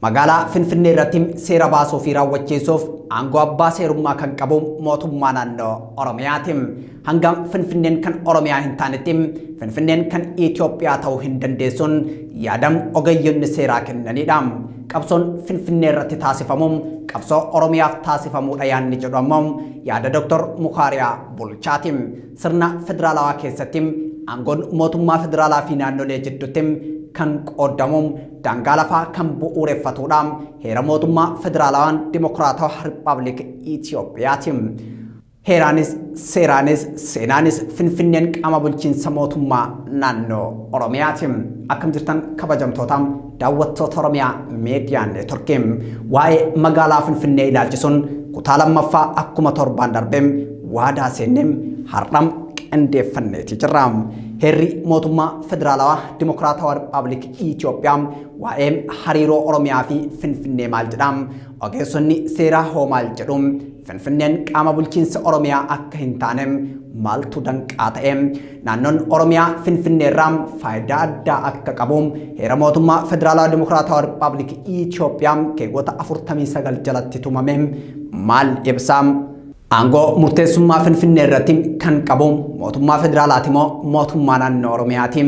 Magaalaa Finfinnee irratti seera baasuu fi raawwachiisuuf aangoo abbaa seerummaa kan qabu mootummaa naannoo Oromiyaati. Hangam Finfinneen kan Oromiyaa hin taanetti Finfinneen kan Itoophiyaa ta'uu hin dandeessuun yaadam ogeeyyiin seeraa kennanidha. Qabsoon Finfinnee irratti taasifamu qabsoo Oromiyaaf taasifamuudha yaadni jedhu ammoo yaada Dr. Mukhariyaa Bulchaati. Sirna federaalawaa keessatti aangoon mootummaa federaalaa fi naannolee jidduutti kan qoodamu daangaa lafaa kan bu'uureffatudha. Heera mootummaa federaalawaan dimokiraatawaa Rippaabilika Itoophiyaati. Heeraanis seeraanis seenaanis Finfinneen qaama bulchiinsa mootummaa naannoo Oromiyaati. Akkam jirtan kabajamtoota daawwattoota Oromiyaa Miidiyaa Neetworkii. Waa'ee magaalaa Finfinnee ilaalchisuun kutaa lammaffaa akkuma torbaan darbee waadaa seennee har'am qindeeffanneeti jirra. Heerri mootummaa federaalawaa dimokiraatawaa Rippaabilika Itoophiyaa waa'ee hariiroo Oromiyaa fi Finfinnee maal jedha? Ogeessonni seeraa hoo maal jedhu? Finfinneen qaama bulchiinsa Oromiyaa akka hin taane maaltu danqaa ta'e? Naannoon Oromiyaa Finfinnee irraa faayidaa addaa akka qabu heera mootummaa federaalawaa dimokiraatawaa Rippaabilika Itoophiyaa keewwata 49 jalatti tumame maal ibsa? Aangoo murteessummaa Finfinnee irratti kan qabu mootummaa federaalaati moo mootummaa naannoo Oromiyaati?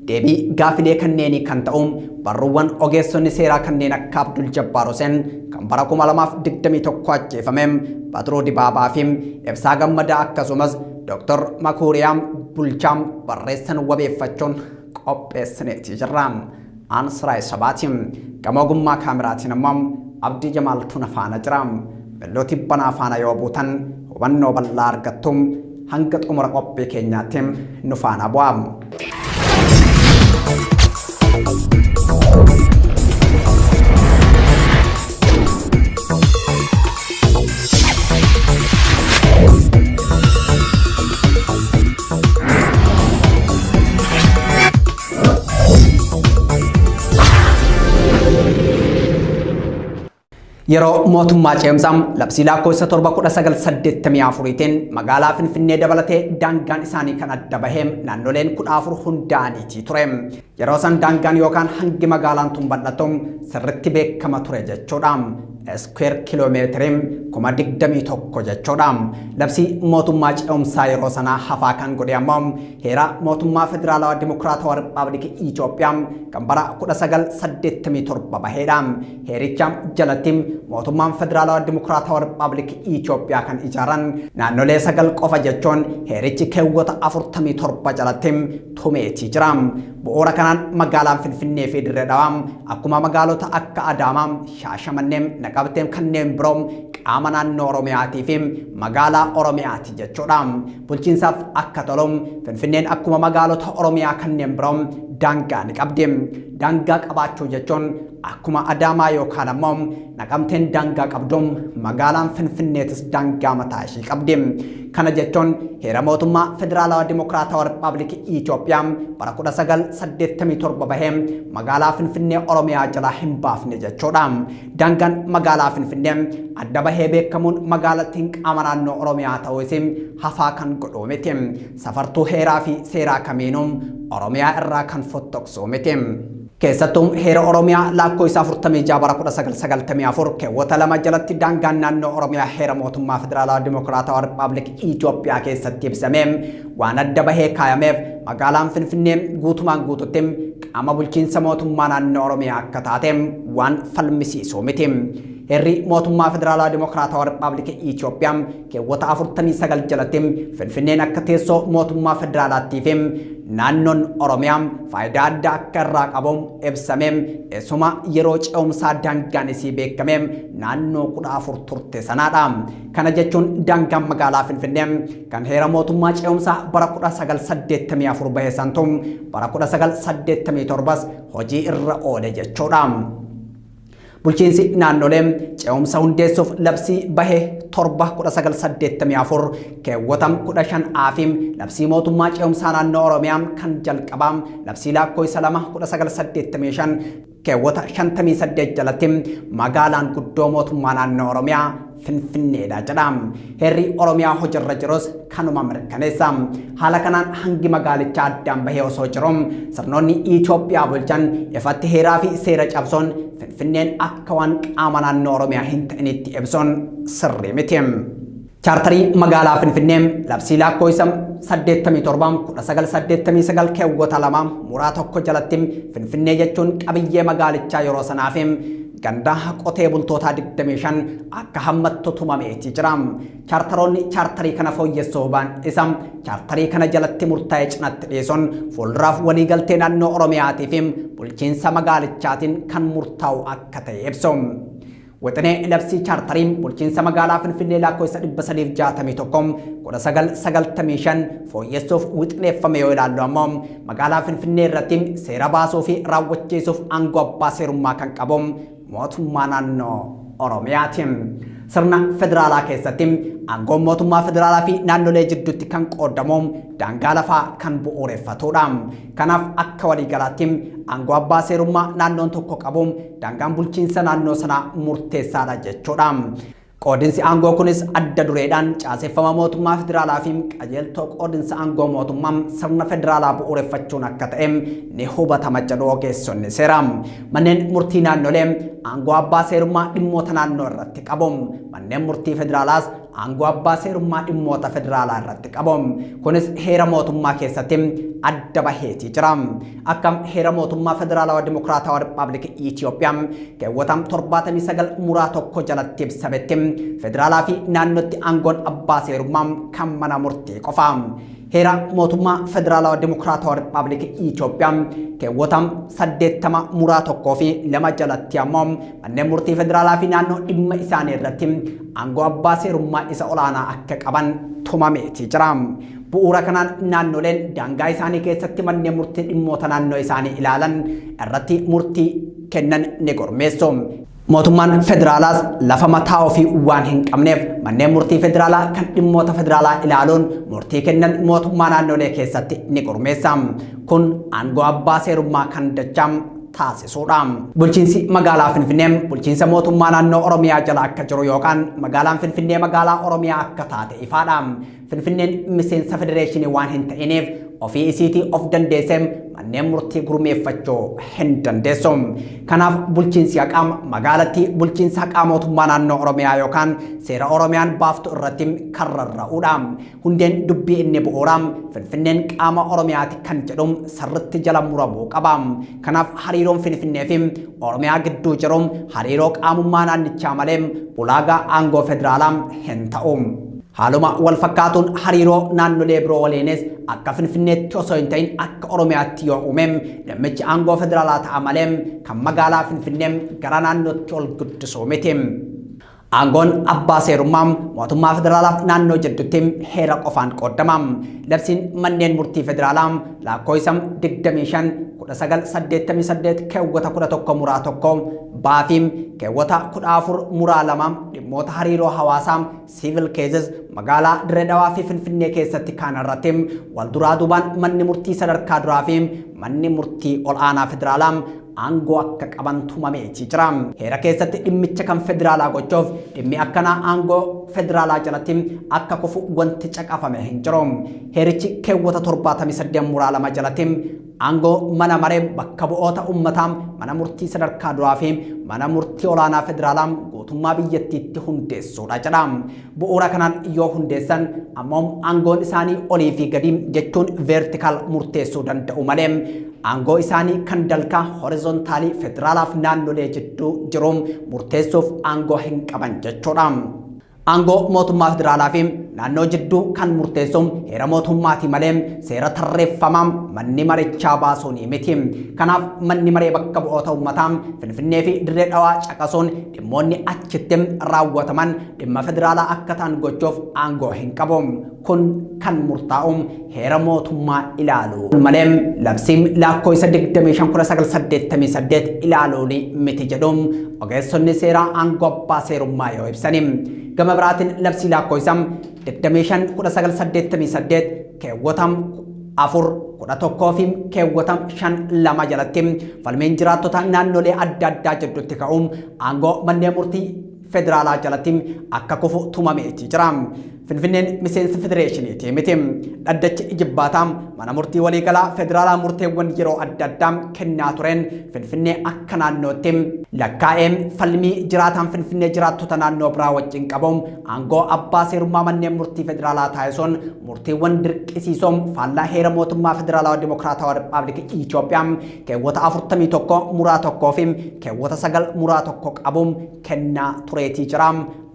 Deebii gaafilee kanneenii kan ta'u barruuwwan ogeessonni seeraa kanneen akka Abdul Jabbaar Huseen kan bara 2021 ajjeefame Batiruu Dibaabaa fi Ibsaa Gammadaa akkasumas Dr. Mukhariyaa Bulchaa barreessan wabeeffachuun qopheessineeti jirra. Ansiraay Sabaati gama ogummaa kaameraatiin ammoo Abdii Jamaaltu nafaana jira. Bellooti banaa faana yoo buutan hubannoo bal'aa argattu hanga xumura qophii keenyaatti nu faana bu'aa. Yeroo mootummaa ceemsaa labsii lakkoofsa 1984tiin magaalaa Finfinnee dabalatee daangaan isaanii kan adda bahee naannoleen 14 hundaaniiti ture. Yeroo san daangaan yookaan hangi magaalaan tun bal'atu sirriitti beekama ture jechuudha. Square kiiloomeetirii 21,000 jechuudha. Labsii mootummaa ceemsaa yeroo sanaa hafaa kan godhe ammoo heera mootummaa federaalawaa dimokiraatawaa Rippaabilika Itoophiyaa kan bara 1987 baheedha. Heericha jalatti mootummaan federaalawaa dimokiraatawaa Rippaabilika Itoophiyaa kan ijaaran naannolee 9 qofa jechuun heerichi keewwata 47 jalatti tumeetii jira. Bu'uura kanaan magaalaan Finfinnee fi Dirree Dhawaa akkuma magaalota akka Adaamaa, Shaashamannee, Naqamtee kanneen biroo qaama naannoo Oromiyaatii fi magaalaa Oromiyaati jechuudha. Bulchiinsaaf akka tolu Finfinneen akkuma magaalota Oromiyaa kanneen biroo daangaa ni qabdi. Daangaa qabaachuu jechuun akkuma Adaamaa yookaan ammoo Naqamteen daangaa qabdu magaalaan Finfinneetis daangaa mataa ishii qabdi. Kana jechuun heera mootummaa federaalawaa dimokiraatawaa Rippaabilika Itoophiyaa bara 1987 bahee magaalaa Finfinnee Oromiyaa jalaa hin baafne jechuudha. Daangaan magaalaa Finfinnee adda bahee beekamuun magaalattiin qaama naannoo Oromiyaa ta'uu isii hafaa kan godhu miti. Safartuu heeraa fi seeraa kamiinuu Oromiyaa irraa kan fottoqsu miti. Keessattuu heera Oromiyaa lakkoofsa 46 bara 1994 keewwata 2 jalatti daangaan naannoo Oromiyaa heera mootummaa federaalawaa dimokiraatawaa Rippaabilika Itoophiyaa keessatti ibsamee waan adda bahee kaayameef magaalaan Finfinnee guutumaan guututti qaama bulchiinsa mootummaa naannoo Oromiyaa akka taate waan falmisiisu miti. Heerri mootummaa federaalawaa dimokiraatawaa Rippaabilika Itoophiyaa keewwata 49 jalatti Finfinneen akka teessoo mootummaa federaalaattii fi naannoon Oromiyaa faayidaa addaa akka irraa qabu ibsamee eessuma yeroo ce'umsaa daangaan isii beekamee naannoo 14 turte sanaadha. Kana jechuun daangaan magaalaa Finfinnee kan heera mootummaa ce'umsaa bara 1984 bahe santu bara 1987 hojii irra oole jechuudha. Bulchiinsi naannolee ce'umsa hundeessuuf labsii bahee torba 1984 keewwatam 15 fi labsii mootummaa ce'umsaa naannoo Oromiyaa kan jalqabaa labsii lakkoofsa 1985 keewwata 58 jalatti magaalaan guddoo mootummaa naannoo Oromiyaa Finfinneedha jedham. Heerri Oromiyaa hojiirra jirus kanuma mirkaneessa. Haala kanaan hangi magaalichaa addaan bahee osoo jiruun sirnoonni Itoophiyaa bulchan ifatti heeraa fi seera cabsuun Finfinneen akka waan qaama naannoo Oromiyaa hin ta'initti ibsuun sirrii miti. Chaartarii magaalaa Finfinnee labsii lakkoofsa 87 keewwata 2 muraa tokko jalatti Finfinnee jechuun qabiyyee magaalichaa yeroo sanaaf ganda qotee bultoota 25 akka hammattu tumameeti jira. Chaartaroonni chaartarii kana fooyyessuu baan isa chaartarii kana jalatti murtaa'e cinatti dhiyeessuun fuulduraaf waliigaltee naannoo Oromiyaatii fi bulchiinsa magaalichaatiin kan murtaa'u akka ta'e ibsu. Wixinee labsii chaartariin bulchiinsa magaalaa Finfinnee lakkoofsa 361 fooyyessuuf wixineeffame yoo ilaallu ammoo magaalaa Finfinnee irratti seera baasuu fi raawwachiisuuf aangoo abbaa seerummaa kan qabu mootummaa naannoo Oromiyaati. Sirna federaalaa keessatti aangoon mootummaa federaalaa fi naannolee jidduutti kan qoodamu daangaa lafaa kan bu'uureffatudha. Kanaaf akka waliigalaatti aangoo abbaa seerummaa naannoon tokko qabu daangaan bulchiinsa naannoo sanaa murteessaadha jechuudha. Qoodinsi aangoo kunis adda dureedhaan caaseffama mootummaa federaalaa fi qajeeltoo qoodinsa aangoo mootummaa sirna federaalaa bu'uureffachuun akka ta'e ni hubatama jedhu ogeessonni seeraa. Manneen murtii naannolee aangoo abbaa seerummaa dhimmoota naannoo irratti qabu. Manneen murtii federaalaas aangoo abbaa seerummaa dhimmoota federaalaa irratti qabu. Kunis heera mootummaa keessatti adda baheetii jira. Akka heera mootummaa federaalawaa dimokiraatawaa Rippaabilikii Itoophiyaa keewwata 79 muraa tokko jalatti ibsametti federaalaa fi naannootti aangoon abbaa seerummaa kan mana murtii qofa. Heera mootummaa federaalawaa dimokiraatawaa Rippaabilikii Itoophiyaa keewwata 80 muraa tokkoo fi 2 jalatti ammoo manneen murtii federaalaa fi naannoo dhimma isaanii irratti aangoo abbaa seerummaa isa olaanaa akka qaban tumameetii jira. Bu'uura kanaan naannoleen daangaa isaanii keessatti manneen murtii dhimmoota naannoo isaanii ilaalan irratti murtii kennan ni gormeessu. Mootummaan federaalaas lafa mataa ofii waan hin qabneef manneen murtii federaalaa kan dhimmoota federaalaa ilaaluun murtii kennan mootummaa naannolee keessatti ni gormeessa. Kun aangoo abbaa seerummaa kan dachaa taasisuudha. Bulchiinsi magaalaa Finfinnee bulchiinsa mootummaa naannoo Oromiyaa jala akka jiru yookaan magaalaan Finfinnee magaalaa Oromiyaa akka taate ifaadha. Finfinneen miseensa federeeshinii waan hin ta'iniif ofii isiitii of dandeessee manneen murtii gurmeeffachuu hin dandeessu. Kanaaf bulchiinsi haqaa magaalattii bulchiinsa haqaa mootummaa naannoo Oromiyaa yookaan seera Oromiyaan baaftu irratti kan rarra'uudha. Hundeen dubbii inni bu'uuraa Finfinneen qaama Oromiyaati kan jedhu sirriitti jala muramuu qaba. Kanaaf hariiroon Finfinnee fi Oromiyaa gidduu jiru hariiroo qaamummaa naannichaa malee ulaagaa aangoo federaalaa hin ta'u. Haaluma wal fakkaatuun hariiroo naannolee biroo waliinis akka Finfinneetti osoo hin ta'in akka Oromiyaatti yoo uumame dhimmichi aangoo federaalaa ta'a malee kan magaalaa Finfinnee gara naannootti ol guddisuu miti. Aangoon abbaa seerummaa mootummaa federaalaaf naannoo jidduutti heera qofaan qoodama. Labsiin manneen murtii federaalaa lakkoofsa 25/1988 keewwata 11 muraa 1 baafiim keewwata 14 muraa 2 dhimmoota hariiroo hawaasaa civil cases magaalaa Dirree Dhawaa fi Finfinnee keessatti kan irratti wal duraa duubaan manni murtii sadarkaa duraa fi manni murtii ol'aanaa federaalaa aangoo akka qaban tumameetii jira. Heera keessatti dhimmicha kan federaalaa gochuuf dhimmi akkanaa aangoo federaalaa jalatti akka kufu wanti caqafame hin jiru. Heerichi keewwata 78 muraa 2 jalatti aangoo mana maree bakka bu'oota uummataa mana murtii sadarkaa duraa fi mana murtii olaanaa federaalaa guutummaa biyyattiitti hundeessuudha jedha. Bu'uura kanaan yoo hundeessan ammoo aangoon isaanii olii fi gadi jechuun vertikaal murteessuu danda'u malee aangoo isaanii kan dalkaa horizontaalii federaalaaf naannolee jidduu jiru murteessuuf aangoo hin qaban jechuudha. Aangoo mootummaa federaalaa fi naannoo jidduu kan murteessu heera mootummaati malee seera tarreeffamaa manni marichaa baasuun miti. Kanaaf manni maree bakka bu'oota uummataa Finfinnee fi Dirree Dhawaa caqasuun dhimmoonni achitti raawwataman dhimma federaalaa akka ta'an gochuuf aangoo hin qabu. Kun kan murtaa'u heera mootummaa ilaalu malee labsiin lakkoofsa 25/1988 ilaaluun miti jedhuun ogeessonni seeraa aangoo abbaa seerummaa yoo ibsani. Gama biraatiin labsii lakkoofsa 25/1988 keewwatam 411 fi keewwatam 52 jalatti falmiin jiraattota naannolee adda addaa jidduutti ka'uun aangoo manneen murtii federaalaa jalatti akka kufu tumameeti jira. Finfinneen miseensa federeeshiniiti miti. Dhaddachi ijibbaataa mana murtii waliigalaa federaalaa murteewwan yeroo adda addaa kennaa tureen Finfinnee akka naannootti lakkaa'ee falmii jiraataan Finfinnee jiraattota naannoo biraa wajjin qabuun aangoo abbaa seerummaa manneen murtii federaalaa taasisuun murtiiwwan dirqisiisoo faallaa heera mootummaa federaalawaa dimokiraatawaa rippaabilikii Itoophiyaa keewwata 41 muraa 1 fi keewwata 9 muraa 1 qabuun kennaa tureetii jira.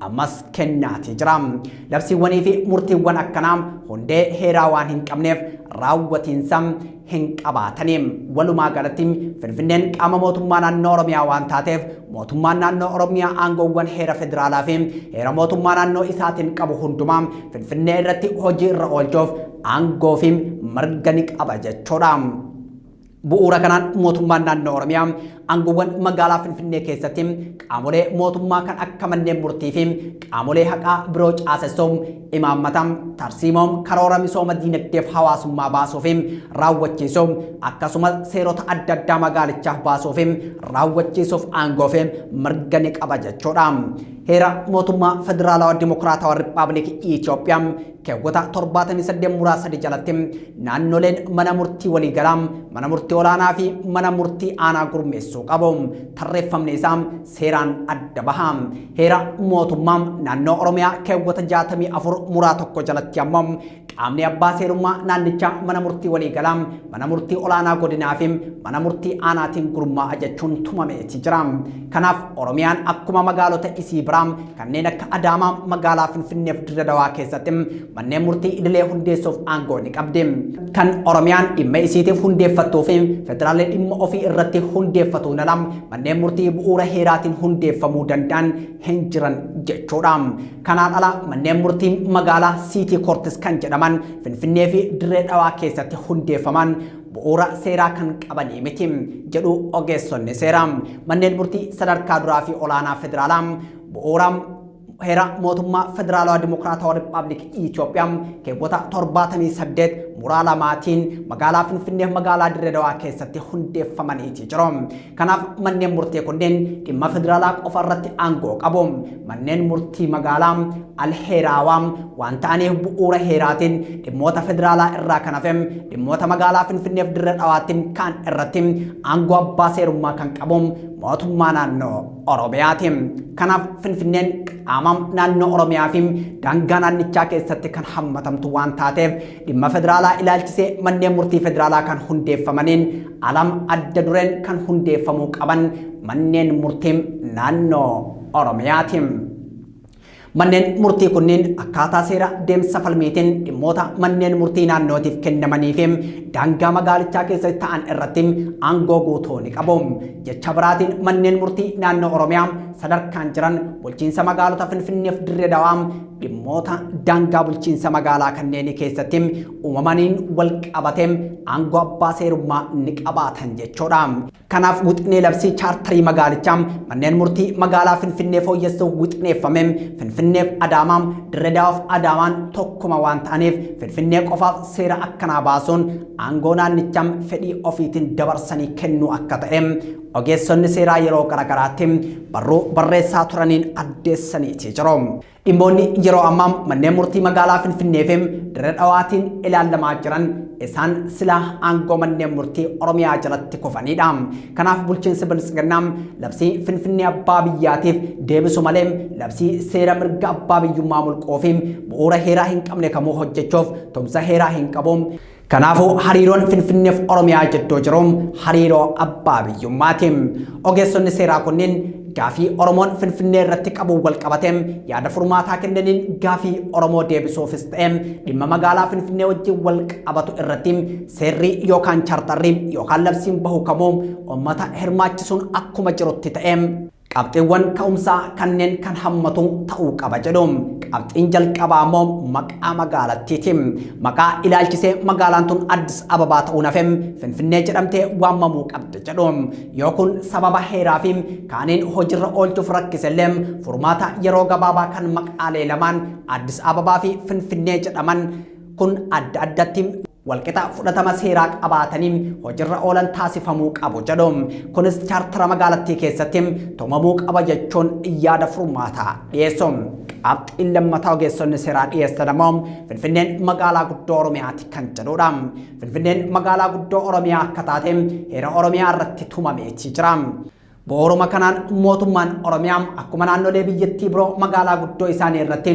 Ammas kennaati jira. Labsiiwwanii fi murtiiwwan akkanaa hundee heeraa waan hin qabneef raawwatiinsa hin qabaataniin walumaa galatti Finfinneen qaama mootummaa naannoo Oromiyaa waan taateef mootummaan naannoo Oromiyaa aangoowwan heera federaalaa fi heera mootummaa naannoo isaatiin qabu hundumaa Finfinnee irratti hojii irra oolchuuf aangoo fi mirga ni qaba jechuudha. Bu'uura kanaan mootummaan naannoo Oromiyaa aangoowwan magaalaa Finfinnee keessatti qaamolee mootummaa kan akka manneen murtii fi qaamolee haqaa biroo caasessuun imaammata tarsiimoom karoora misooma diinagdeef hawaasummaa baasuu fi raawwachiisuun akkasumas seerota adda addaa magaalichaaf baasuu fi raawwachiisuuf aangoo fi mirga ni qaba jechuudha. Heera mootummaa federaalawaa dimokiraatawaa rippaabilikii Itoophiyaa keewwata 78 muraa 3 jalatti naannoleen mana murtii waliigalaa, mana murtii olaanaa fi mana murtii aanaa gurmeessuu qabu. Tarreeffamni isaa seeraan adda baha. Heera mootummaa naannoo Oromiyaa keewwata 64 muraa 1 jalatti ammoo qaamni abbaa seerummaa naannichaa mana murtii waliigalaa, mana murtii olaanaa godinaa fi mana murtii aanaatiin gurmaa'a jechuun tumameeti jira. Kanaaf Oromiyaan akkuma magaalota isii biraa kanneen akka Adaamaa, magaalaa Finfinnee fi Dirree Dhawaa keessatti manneen murtii idilee hundeessuuf aangoo ni qabdi. Kan Oromiyaan dhimma isiitiif hundeeffattuu fi federaalli dhimma ofii irratti hundeeffatuun ala manneen murtii bu'uura heeraatiin hundeeffamuu danda'an hin jiran jechuudha. Kanaan ala manneen murtii magaalaa Siitii Koortis kan jedhaman Finfinnee fi Dirree Dhawaa keessatti hundeeffaman bu'uura seeraa kan qabanii miti jedhu ogeessonni seeraa. Manneen murtii sadarkaa duraa fi olaanaa federaalaa bu'uura heera mootummaa federaalawaa dimokiraatawaa rippaabilikii Itoophiyaa keewwata 78 muraa 2tiin magaalaa Finfinnee fi magaalaa Dirree Dhawaa keessatti hundeeffamaniiti jiru. Kanaaf manneen murtii kunneen dhimma federaalaa qofa irratti aangoo qabu. Manneen murtii magaalaa alheeraawaa waan ta'aniif bu'uura heeraatiin dhimmoota federaalaa irraa kan hafe dhimmoota magaalaa Finfinnee fi Dirree Dhawaatti kan irratti aangoo abbaa seerummaa kan qabu mootummaa naannoo Oromiyaati. Kanaaf Finfinneen qaama naannoo Oromiyaa fi daangaa naannichaa keessatti kan hammatamtu waan taateef dhimma federaalaa ilaalchisee manneen murtii federaalaa kan hundeeffamaniin alam adda dureen kan hundeeffamuu qaban manneen murtii naannoo Oromiyaati. Manneen murtii kunneen akkaataa seera deemsa falmiitiin dhimmoota manneen murtii naannootiif kennamanii fi daangaa magaalichaa keessatti ta'an irratti aangoo guutuu ni qabu. Jecha biraatiin manneen murtii naannoo Oromiyaa sadarkaan jiran bulchiinsa magaalota Finfinnee fi Dirree Dhawaa dhimmoota daangaa bulchiinsa magaalaa kanneen keessatti uumamaniin wal qabatee aangoo abbaa seerummaa ni qabaatan jechuudha. Kanaaf wixinee labsii chaartarii magaalichaa manneen murtii magaalaa Finfinnee fooyyessuuf wixineeffame Finfinnee fi Adaamaa, Dirree Dhawaa fi Adaamaan tokkuma waan ta'aniif Finfinnee qofaaf seera akkanaa baasuun aangoo naannichaa fedhii ofiitiin dabarsanii kennuu akka ta'e ogeessonni seeraa yeroo garaagaraatti barruu barreessaa turaniin addeessaniiti jiru. Dhimmoonni yeroo ammaa manneen murtii magaalaa Finfinnee fi Dirree Dhawaatiin ilaalamaa jiran isaan silaa aangoo manneen murtii Oromiyaa jalatti kufanidha. Kanaaf bulchiinsi bilisiginnaa labsii Finfinnee abbaa biyyaatiif deebisu malee labsii seera mirga abbaa biyyummaa mulquu fi bu'uura heeraa hin qabne kamuu hojjechuuf tumsa heeraa hin qabu. Kanaafuu hariiroon Finfinnee fi Oromiyaa jidduu jiru hariiroo abbaa biyyummaati. Ogeessonni seeraa kunneen gaafii Oromoon Finfinnee irratti qabu wal qabateem yaada furmaataa kennaniin gaafii Oromoo deebisuufis ta'eem dhimma magaalaa Finfinnee wajjin wal qabatu irratti seerri yookaan chartarri yookaan labsiin bahu kamuu uummata hirmaachisuun akkuma jirutti ta'eem qabxiiwwan ka'umsaa kanneen kan hammatu ta'uu qaba jedhuun qabxiin jalqabaa immoo maqaa magaalattiiti. Maqaa ilaalchisee magaalaan tun Addis Ababaa ta'uu nafeem Finfinnee jedhamtee waamamuu qabdi jedhuun yoo kun sababa heeraa fi kaaniin hojiirra oolchuuf rakkisellee furmaata yeroo gabaabaa kan maqaalee lamaan Addis Ababaa fi Finfinnee jedhaman kun adda addatti walqixa fudhatama seeraa qabaataniin hojiirra oolan taasifamuu qabu jedhuun kunis chaartara magaalattii keessatti tumamuu qaba jechuun yaada furmaataa dhiyeessuun qabxiin lammataa ogeessonni seeraa dhiyeessan immoo Finfinneen magaalaa guddoo Oromiyaati kan jedhudha. Finfinneen magaalaa guddoo Oromiyaa akka taate heera Oromiyaa irratti tumameeti jira. Bu'uuruma kanaan mootummaan Oromiyaa akkuma naannolee biyyattii biroo magaalaa guddoo isaanii irratti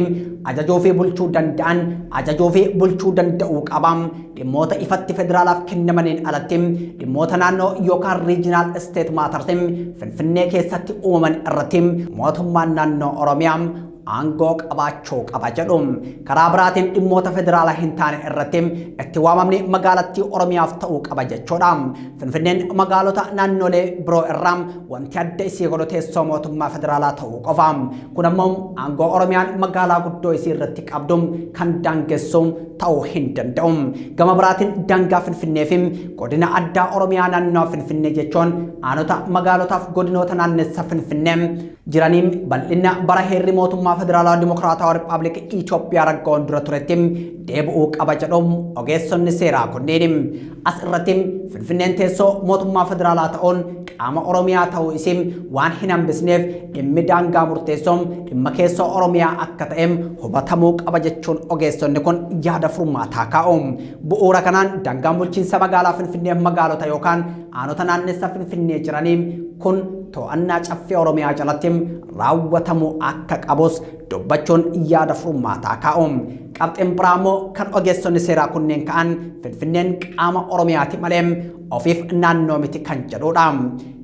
ajajuu fi bulchuu danda'an ajajuu fi bulchuu danda'uu qaba. Dhimmoota ifatti federaalaaf kennamaniin alatti dhimmoota naannoo yookaan riijinaal isteet maatartiin Finfinnee keessatti uumaman irratti mootummaan naannoo Oromiyaa aangoo qabaachuu qaba jedhuun karaa biraatiin dhimmoota federaalaa hin taane irratti itti waamamni magaalattii Oromiyaaf ta'uu qaba jechuudha. Finfinneen magaalota naannolee biroo irraa wanti adda isii godhu teessoo mootummaa federaalaa ta'uu qofa. Kun ammoo aangoo Oromiyaan magaalaa guddoo isii irratti qabdu kan daangessu ta'uu hin danda'u. Gama biraatiin daangaa Finfinnee fi godina addaa Oromiyaa naannoo Finfinnee jechuun aanota magaalotaaf godinoota naannessa Finfinnee jiraniin bal'ina bara heerri mootummaa federaalaa dimokiraatawaa Rippaabilika Itoophiyaa raggaa'uun dura turetti deebi'uu qaba jedhuun ogeessonni seeraa kunneen as irratti Finfinneen teessoo mootummaa federaalaa ta'uun qaama Oromiyaa ta'uu isii waan hin hambisneef dhimmi daangaa murteessuun dhimma keessoo Oromiyaa akka ta'eem hubatamuu qaba jechuun ogeessonni kun yaada furmaataa kaa'u. Bu'uura kanaan daangaan bulchiinsa magaalaa Finfinnee magaalota yookaan aanota naannessa Finfinnee jiraniin kun to'annaa caffee Oromiyaa jalatti raawwatamuu akka qabus dubbachuun yaada furmaataa kaa'u. Qabxiin biraa immoo kan ogeessonni seeraa kunneen ka'an Finfinneen qaama Oromiyaati malee ofiif naannoo miti kan jedhudha.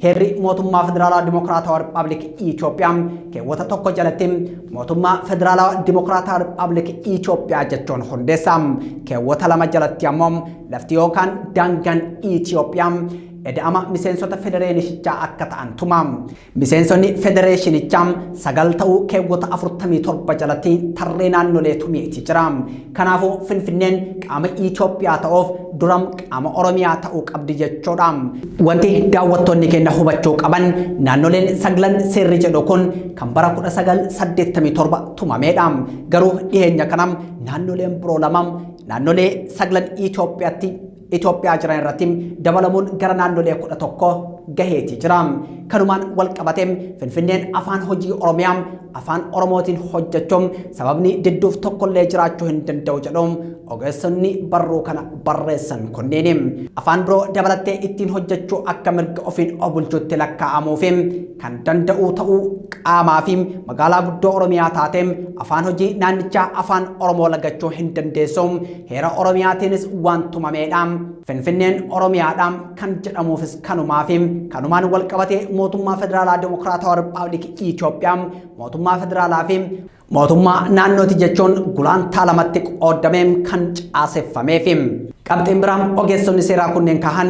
Heerri mootummaa federaalaa dimokiraatawaa Rippaabilika Itoophiyaa keewwata tokko jalatti mootummaa federaalaa dimokiraatawaa Rippaabilika Itoophiyaa jechuun hundeessa. Keewwata lama jalatti ammoo lafti yookaan daangaan Itoophiyaa eda'ama miseensota federeeshinichaa akka ta'an tuma. Miseensonni federeeshinichaa 9 ta'uu keewwata 47 jalatti tarree naannolee tumeeti jira. Kanaafuu Finfinneen qaama Itoophiyaa ta'uuf duram qaama Oromiyaa ta'uu qabdi jechuudha. Wanti daawwattoonni keenya hubachuu qaban naannoleen 9 seerri jedhu kun kan bara 1987 tumameedha. Garuu dhiyeenya kana naannoleen biroo lama naannolee 9 Itoophiyaa jiran irratti dabalamuun gara naannolee 11 gaheeti jira. Kanumaan wal qabateem Finfinneen afaan hojii Oromiyaa afaan Oromootiin hojjechuun sababni didduuf tokkollee jiraachuu hin danda'u jedhuun ogeessonni barruu kana barreessan kunneen afaan biroo dabalattee ittiin hojjechuu akka mirga ofiin bulchuutti lakkaa'amuu fi kan danda'u ta'uu qaamaa fi magaalaa guddoo Oromiyaa taateem afaan hojii naannichaa afaan Oromoo lagachuu hin dandeessu heera Oromiyaatiinis waan tumameedha. Finfinneen Oromiyaadhaan kan jedhamuufis kanumaa fi kanumaan wal qabatee mootummaa federaalaa dimokiraatawaa Rippaabilika Itoophiyaa mootummaa federaalaa fi mootummaa naannooti jechuun gulantaa lamatti qoodamee kan caaseffameef. Qabxiin biraan ogeessonni seeraa kunneen kahan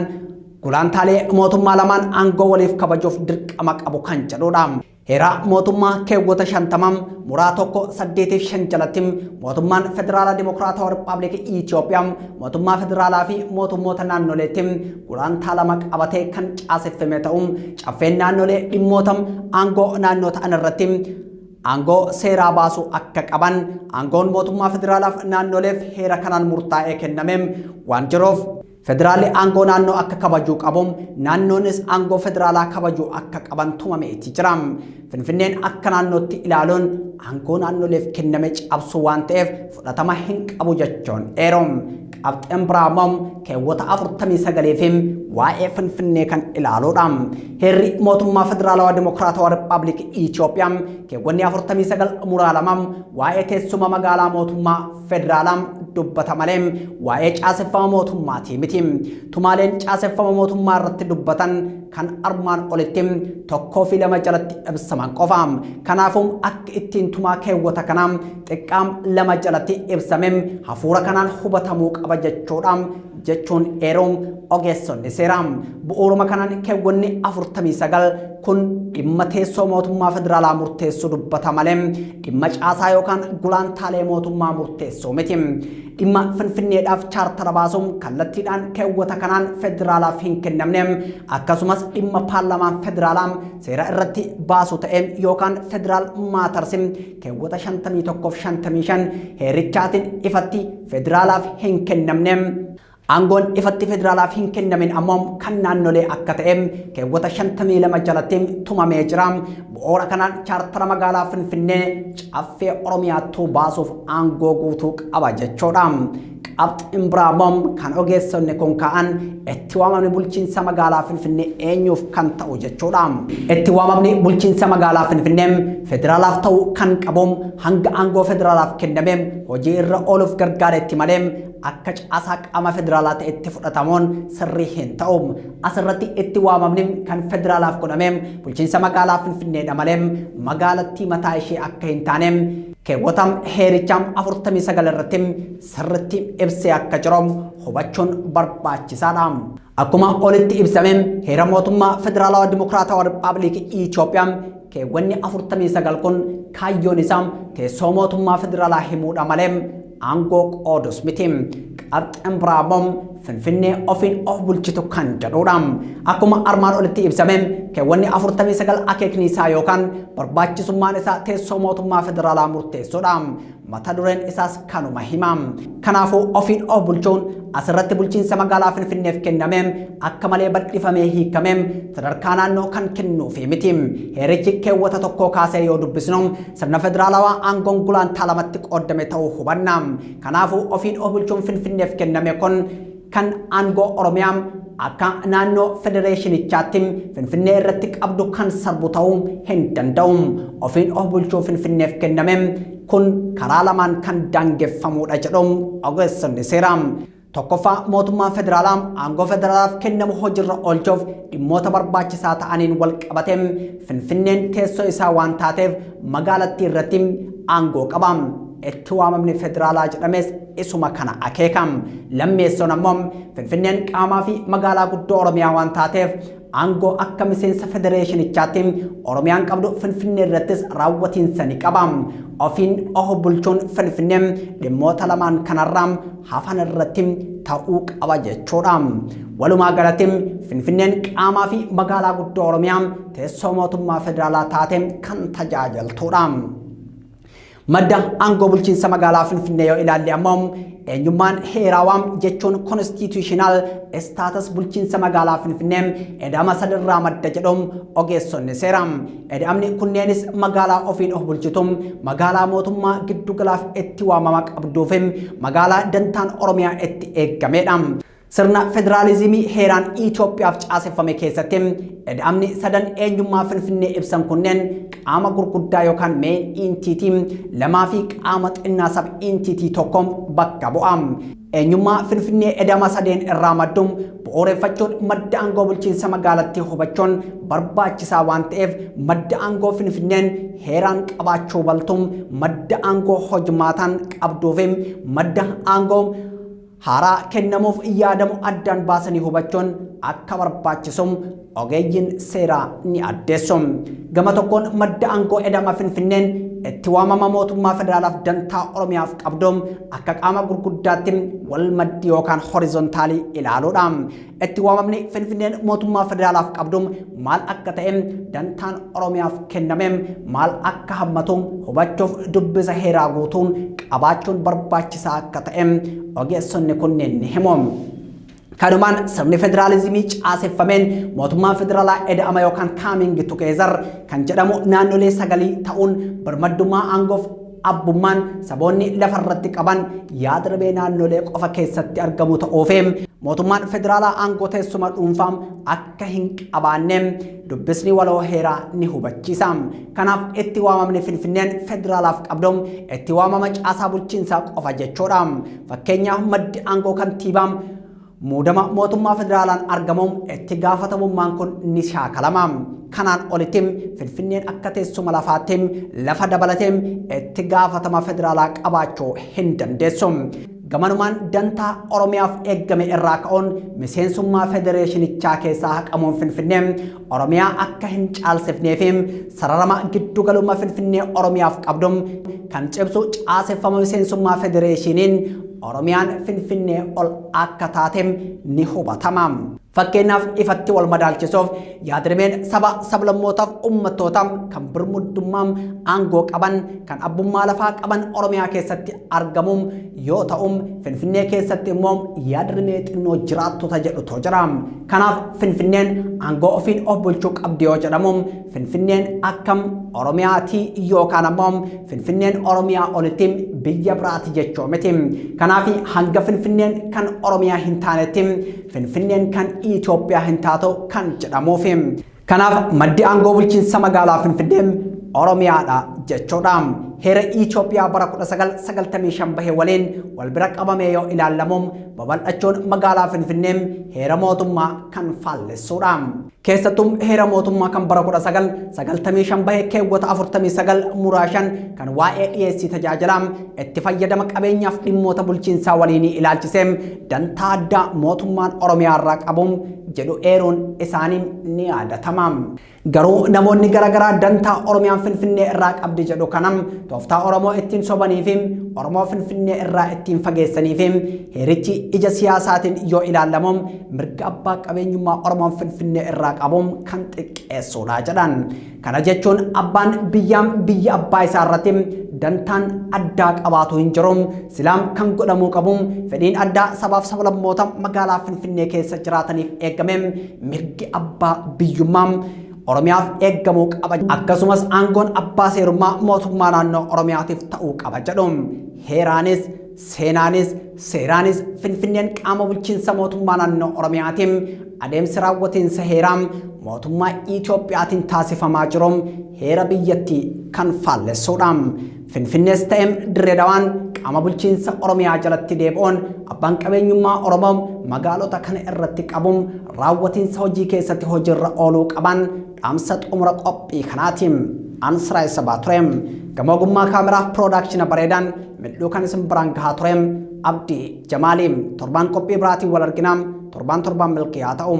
gulantaalee mootummaa lamaan aangoo waliif kabajuuf dirqama qabu kan jedhudha. Heera mootummaa keewwata 50 muraa 185 jalatti mootummaan federaalaa dimokiraatawaa Rippaabilika Itoophiyaa mootummaa federaalaa fi mootummoota naannoleetti gulantaa lama qabatee kan caaseffame ta'uun caffeen naannolee dhimmoota aangoo naannoota irratti aangoo seeraa baasuu akka qaban aangoon mootummaa federaalaaf naannoleef heera kanaan murtaa'ee kenname waan jiruuf federaalli aangoo naannoo akka kabajuu qabu naannoonis aangoo federaalaa kabajuu akka qaban tumameeti jira. Finfinneen akka naannootti ilaaluun aangoo naannoleef kenname cabsuu waan ta'eef fudhatama hin qabu jechuun eeruun qabxiin biraa keewwata 49 fi waa'ee Finfinnee kan ilaaluudha. Heerri mootummaa federaalawaa dimokiraatawaa Rippaabilika Itoophiyaa keewwanni 49 muraa 2 waa'ee teessuma magaalaa mootummaa federaalaa dubbata malee waa'ee caaseffama mootummaatii miti. Tumaaleen caaseffama mootummaa irratti dubbatan kan armaan olitti tokkoo fi lama jalatti ibsaman qofa. Kanaafuu akka ittiin tumaa keewwata kanaa xiqqaam lama jalatti ibsame hafuura kanaan hubatamuu qaba jechuun eeruun ogeessonni seeraa. Bu'uuruma kanaan keewwanni 49 kun dhimma teessoo mootummaa federaalaa murteessuu dubbata malee dhimma caasaa yookaan gulaantaalee mootummaa murteessuu miti. Dhimma Finfinneedhaaf chaartara baasuun kallattiidhaan keewwata kanaan federaalaaf hin kennamne akkasumas dhimma paarlaamaan federaalaa seera irratti baasu ta'e yookaan federaal maatarsi keewwata 51-55 heerichaatiin ifatti federaalaaf hin kennamne. Aangoon ifatti federaalaaf hin kennamin ammoo kan naannolee akka ta'e keewwata 52 jalatti tumamee jira. Bu'uura kanaan chaartara magaalaa Finfinnee caffee Oromiyaattuu baasuuf aangoo guutuu qaba jechuudha. Qabxiin biraammoo kan ogeessonni kun ka'an itti waamamni bulchiinsa magaalaa Finfinnee eenyuuf kan ta'u jechuudha. Itti waamamni bulchiinsa magaalaa Finfinnee federaalaaf ta'u kan qabu hanga aangoo federaalaaf kenname hojii irra ooluuf gargaaretti malee akka caasaa qaama federaalaa ta'etti fudhatamuun sirrii hin ta'u. Asirratti itti waamamni kan federaalaaf godhame bulchiinsa magaalaa Finfinneedha malee magaalattii mataa ishee akka hin taane keewwata heerichaa 49 irratti sirriitti ibsee akka jiru hubachuun barbaachisaadha. Akkuma olitti ibsame heera mootummaa federaalawaa dimokiraatawaa Rippaabilikii Itoophiyaa keewwanni 49 kun kaayyoon isaa teessoo mootummaa federaalaa himuudha malee aangoo qoodus miti. Qabxiin biraammoo Finfinnee ofiin of bulchitu kan jedhudha. Akkuma armaan olitti ibsame keewwanni 49 akeekni isaa yookaan barbaachisummaan isaa teessoo mootummaa federaalaa murteessuudha. Mata dureen isaas kanuma hima. Kanaafuu ofiin of bulchuun asirratti bulchiinsa magaalaa Finfinneef kenname akka malee bal'ifamee hiikame sadarkaa naannoo kan kennuufi miti. Heerichi keewwata tokkoo kaasee yoo dubbisnu sirna federaalawaa aangoon gulaantaa lamatti qoodame ta'uu hubanna. Kanaafuu ofiin of bulchuun Finfinneef kenname kun kan aangoo Oromiyaa akka naannoo federeeshinichaatti Finfinnee irratti qabdu kan sarbu ta'uu hin danda'u. Ofiin of bulchuu Finfinneef kenname kun karaa lamaan kan daangeffamuudha jedhu ogeessonni seeraa. Tokkoffaa mootummaan federaalaa aangoo federaalaaf kennamu hojiirra oolchuuf dhimmoota barbaachisaa ta'aniin wal qabatee Finfinneen teessoo isaa waan taateef magaalattii irratti aangoo qaba. Itti waamamni federaalaa jedhames isuma kana akeeka. Lammeessoon ammoo Finfinneen qaamaa fi magaalaa guddoo Oromiyaa waan taateef aangoo akka miseensa federeeshinichaatti Oromiyaan qabdu Finfinnee irrattis raawwatiinsa ni qaba. Ofiin of bulchuun Finfinnee dhimmoota lamaan kanarraa hafan irratti ta'uu qaba jechuudha. Walumaa galatti Finfinneen qaamaa fi magaalaa guddoo Oromiyaa teessoo mootummaa federaalaa taate kan tajaajiltuudha. Madda aangoo bulchiinsa magaalaa Finfinnee yoo ilaalle ammoo eenyummaan heeraawaa jechuun constitutional status bulchiinsa magaalaa Finfinnee edama sadarraa madda jedhuun ogeessonni seeraa. Edamni kunneenis magaalaa ofiin of bulchitu magaalaa mootummaa giddugalaaf itti waamama qabduu fi magaalaa dantaan Oromiyaa itti eeggamedha. Sirna federaalizimii heeraan Itoophiyaaf caaseffame keessatti edamni sadan eenyummaa Finfinnee ibsan kunneen qaama gurguddaa yookaan main entity lamaa fi qaama xinnaa sab entity tokko bakka bu'a. Eenyummaa Finfinnee edama sadeen irraa madduun bu'uureffachuun madda aangoo bulchiinsa magaalattii hubachuun barbaachisaa waan ta'eef madda aangoo Finfinneen heeraan qabaachuu baltuun madda aangoo hojmaataan qabduu fi madda aangoo haaraa kennamuuf yaadamu addaan baasanii hubachuun akka barbaachisu ogeeyyiin seeraa ni addeessu. Gama tokkoon madda aangoo edama Finfinneen itti waamama mootummaa federaalaaf dantaa Oromiyaaf qabdu akka qaama gurguddaatti wal maddi yookaan horizontaalii ilaaluudha. Itti waamamni Finfinneen mootummaa federaalaaf qabdu maal akka ta'e dantaan Oromiyaaf kenname maal akka hammatu hubachuuf dubbisa heeraa guutuun qabaachuun barbaachisaa akka ta'e ogeessonni kunneen ni himu. Kanumaan sirni federaalizimii caaseffameen mootummaan federaalaa eda'ama yookaan coming together kan jedhamu naannolee sagalii ta'uun birmadummaa aangoof abbummaan saboonni lafarratti qaban yaada-rabee naannolee qofa keessatti argamu ta'uuf mootummaan federaalaa aangoo teessuma dhuunfaa akka hin qabaanne dubbisni waloo heeraa ni hubachiisa. Kanaaf itti waamamni Finfinneen federaalaaf qabdu itti waamama caasaa bulchiinsaa qofa jechuudha. Fakkeenyaaf maddi aangoo kantiibaa muudama mootummaa federaalaan argamuun itti gaafatamummaan kun ni shaakalama. Kanaan olitti Finfinneen akka teessuma lafaatti lafa dabalatee itti gaafatama federaalaa qabaachuu hin dandeessu. Gamanumaan dantaa Oromiyaaf eeggame irraa ka'uun miseensummaa federeeshinichaa keessaa haqamuun Finfinneen Oromiyaa akka hin caalsifnee fi sararama giddugalummaa Finfinnee Oromiyaaf qabdu kan cibsu caaseffama miseensummaa federeeshiniin Oromiyaan Finfinnee ol akka taatem ni hubatama. Fakkeenyaaf ifatti wal madaalchisuuf yaadrimeen saba sablammootaaf ummattootaa kan birmuddummaa aangoo qaban kan abbummaa lafaa qaban Oromiyaa keessatti argamuun yoo ta'u Finfinnee keessatti immoo yaadrimee xinnoo jiraattota jedhutu jira. Kanaaf Finfinneen aangoo ofiin of bulchuu qabdi yoo jedhamu Finfinneen akkam Oromiyaati yookaan ammoo Finfinneen Oromiyaa olitti biyya biraati jechuu miti. Kanaaf hanga Finfinneen kan Oromiyaa hin taanetti Finfinneen kan Itoophiyaa hin taatu kan jedhamuuf. Kanaaf maddi aangoo bulchiinsa magaalaa Finfinnee Oromiyaadha jechuudha. Heera Itoophiyaa bara 1995 bahe waliin wal bira qabamee yoo ilaalamu babal'achuun magaalaa Finfinnee heera mootummaa kan faallessuudha. Keessattuu heera mootummaa kan bara 1995 bahe keewwata 49 muraashan kan waa'ee dhiyeessii tajaajilaa itti fayyadama qabeenyaaf dhimmoota bulchiinsaa waliin ilaalchisee dantaa addaa mootummaan Oromiyaa irraa qabu jedhu eeruun isaanii ni yaadatama. Garuu namoonni garaagaraa dantaa Oromiyaan Finfinnee irraa qabdi jedhu kanam tooftaa Oromoo ittiin sobanii fi Oromoo Finfinnee irraa ittiin fageessanii fi heerichi ija siyaasaatiin yoo ilaalamu mirga abbaa qabeenyummaa Oromoo Finfinnee irraa qabu kan xiqqeessuudha jedhan. Kana jechuun abbaan biyya abbaa isaa irratti dantaan addaa qabaatu hin jiru. Silaam kan godhamuu qabu fedhiin addaa sabaaf sablammoota magaalaa Finfinnee keessa jiraataniif eegame mirgi abbaa biyyummaa Oromiyaaf eeggamuu qaba. Akkasumas aangoon abbaa seerummaa mootummaa naannoo Oromiyaatiif ta'uu qaba jedhu. Heeraanis seenaanis seeraanis Finfinneen qaama bulchiinsa mootummaa naannoo Oromiyaatiin adeemsi raawwatiinsa heeraa mootummaa Itoophiyaatiin taasifamaa jiru heera biyyattii kan faallessuudha. Finfinnees ta'ee Dirree Dhawaan qaama bulchiinsa Oromiyaa jalatti deebi'uun abbaan qabeenyummaa Oromoo magaalota kana irratti qabuun raawwatiinsa hojii keessatti hojiirra ooluu qaban dhaamsa xumura qophii kanaatiin Ansiraa Sabaa ture. Gama ogummaa kaameraa piroodaakshina bareedaan midhuu kan isin biraan gahaa ture Abdii Jamaaliin torbaan qophii biraatiin wal arginaa torbaan milkii haa ta'u.